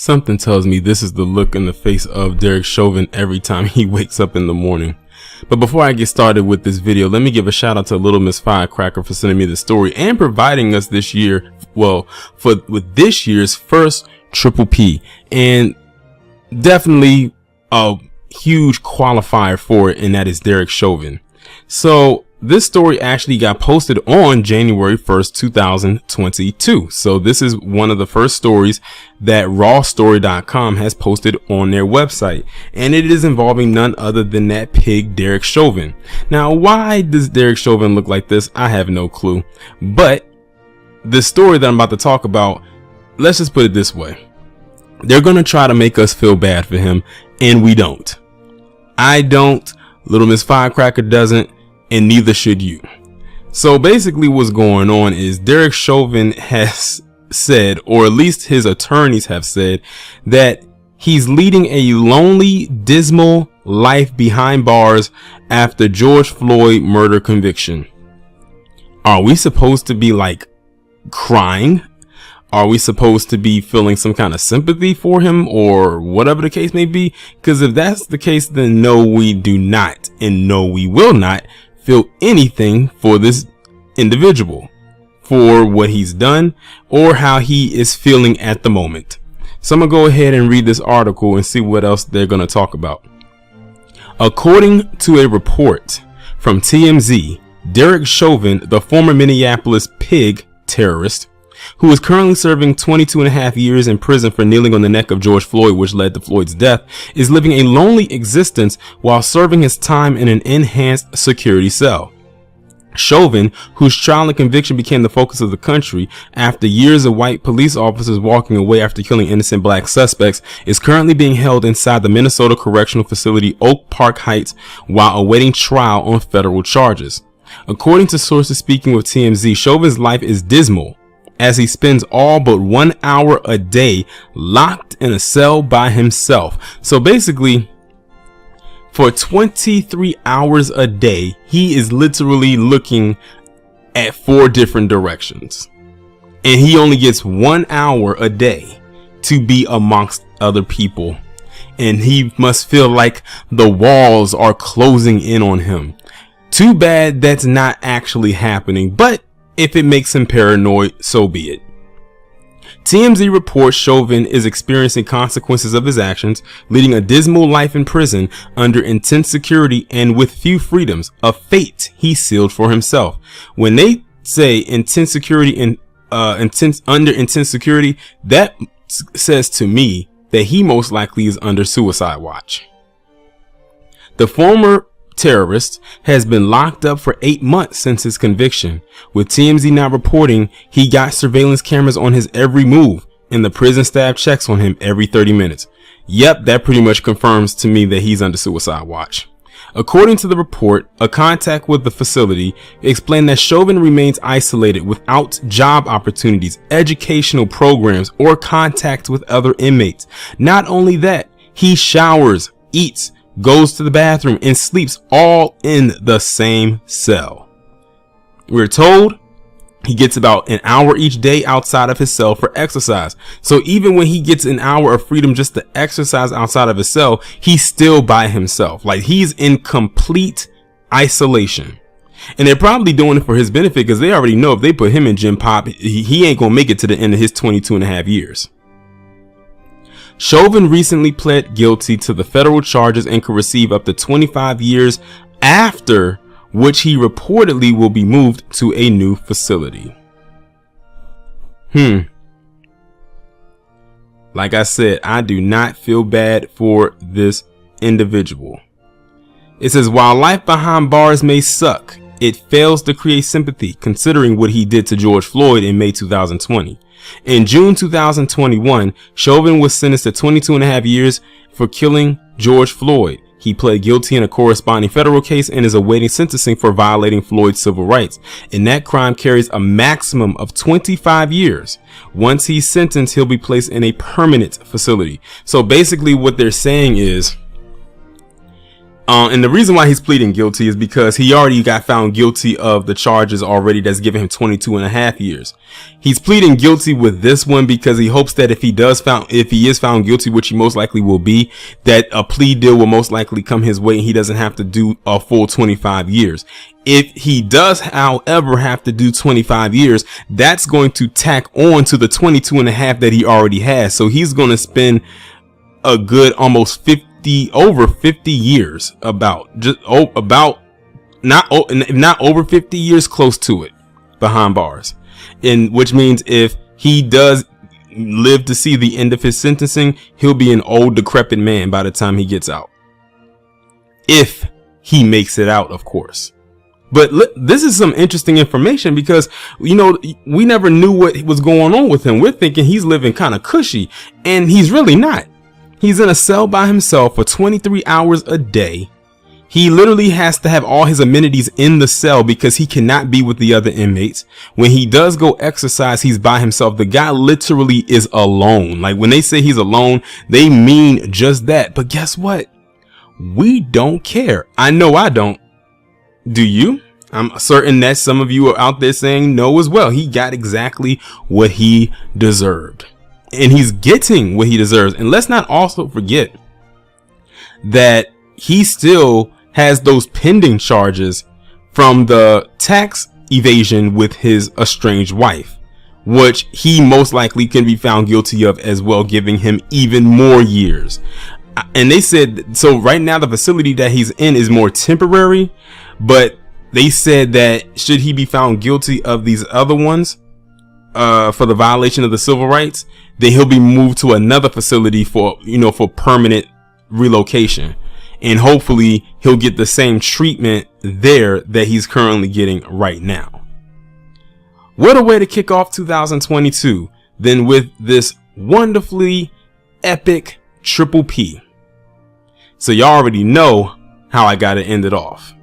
Something tells me this is the look in the face of Derek Chauvin every time he wakes up in the morning. But before I get started with this video, let me give a shout out to Little Miss Firecracker for sending me the story and providing us this year, with this year's first Triple P, and definitely a huge qualifier for it, and that is Derek Chauvin. So this story actually got posted on January 1st, 2022. So this is one of the first stories that rawstory.com has posted on their website. And it is involving none other than that pig, Derek Chauvin. Now, why does Derek Chauvin look like this? I have no clue. But the story that I'm about to talk about, let's just put it this way. They're going to try to make us feel bad for him, and we don't. I don't. Little Miss Firecracker doesn't. And neither should you. So basically what's going on is Derek Chauvin has said, or at least his attorneys have said, that he's leading a lonely, dismal life behind bars after George Floyd murder conviction. Are we supposed to be like crying? Are we supposed to be feeling some kind of sympathy for him, or whatever the case may be? Because if that's the case, then no, we do not, and no, we will not feel anything for this individual, for what he's done or how he is feeling at the moment. So I'm gonna go ahead and read this article and see what else they're gonna talk about. According to a report from TMZ, Derek Chauvin, the former Minneapolis pig terrorist, who is currently serving 22.5 years in prison for kneeling on the neck of George Floyd, which led to Floyd's death, is living a lonely existence while serving his time in an enhanced security cell. Chauvin, whose trial and conviction became the focus of the country after years of white police officers walking away after killing innocent black suspects, is currently being held inside the Minnesota Correctional Facility Oak Park Heights while awaiting trial on federal charges. According to sources speaking with TMZ, Chauvin's life is dismal, as he spends all but 1 hour a day locked in a cell by himself. So basically, for 23 hours a day, he is literally looking at 4 different directions. And he only gets 1 hour a day to be amongst other people. And he must feel like the walls are closing in on him. Too bad that's not actually happening, but if it makes him paranoid, so be it. TMZ reports Chauvin is experiencing consequences of his actions, leading a dismal life in prison under intense security and with few freedoms, a fate he sealed for himself. When they say intense security and under intense security, that says to me that he most likely is under suicide watch. The former terrorist has been locked up for 8 months since his conviction, with TMZ now reporting he got surveillance cameras on his every move and the prison staff checks on him every 30 minutes. Yep, that pretty much confirms to me that he's under suicide watch. According to the report, a contact with the facility explained that Chauvin remains isolated without job opportunities, educational programs, or contact with other inmates. Not only that, he showers, eats, goes to the bathroom, and sleeps all in the same cell. We're told he gets about an hour each day outside of his cell for exercise. So even when he gets an hour of freedom just to exercise outside of his cell, he's still by himself. Like, he's in complete isolation. And they're probably doing it for his benefit because they already know if they put him in gym pop, he ain't gonna make it to the end of his 22.5 years. Chauvin recently pled guilty to the federal charges and could receive up to 25 years, after which he reportedly will be moved to a new facility. Like I said, I do not feel bad for this individual. It says, while life behind bars may suck, it fails to create sympathy considering what he did to George Floyd in May 2020. In June 2021, Chauvin was sentenced to 22.5 years for killing George Floyd. He pled guilty in a corresponding federal case and is awaiting sentencing for violating Floyd's civil rights. And that crime carries a maximum of 25 years. Once he's sentenced, he'll be placed in a permanent facility. So basically what they're saying is, And the reason why he's pleading guilty is because he already got found guilty of the charges already that's giving him 22.5 years. He's pleading guilty with this one because he hopes that if he is found guilty, which he most likely will be, that a plea deal will most likely come his way and he doesn't have to do a full 25 years. If he does, however, have to do 25 years, that's going to tack on to the 22.5 that he already has. So he's going to spend a good almost over 50 years, not over 50 years, close to it, behind bars. And which means if he does live to see the end of his sentencing, he'll be an old decrepit man by the time he gets out, if he makes it out, of course. But this is some interesting information because, you know, we never knew what was going on with him. We're thinking he's living kind of cushy, and he's really not. He's in a cell by himself for 23 hours a day. He literally has to have all his amenities in the cell because he cannot be with the other inmates. When he does go exercise, he's by himself. The guy literally is alone. Like, when they say he's alone, they mean just that. But guess what? We don't care. I know I don't. Do you? I'm certain that some of you are out there saying no as well. He got exactly what he deserved. And he's getting what he deserves. And let's not also forget that he still has those pending charges from the tax evasion with his estranged wife, which he most likely can be found guilty of as well, giving him even more years. And they said, so right now the facility that he's in is more temporary, but they said that should he be found guilty of these other ones, for the violation of the civil rights, then he'll be moved to another facility for permanent relocation. And hopefully he'll get the same treatment there that he's currently getting right now. What a way to kick off 2022 than with this wonderfully epic triple P. So y'all already know how I gotta end it off.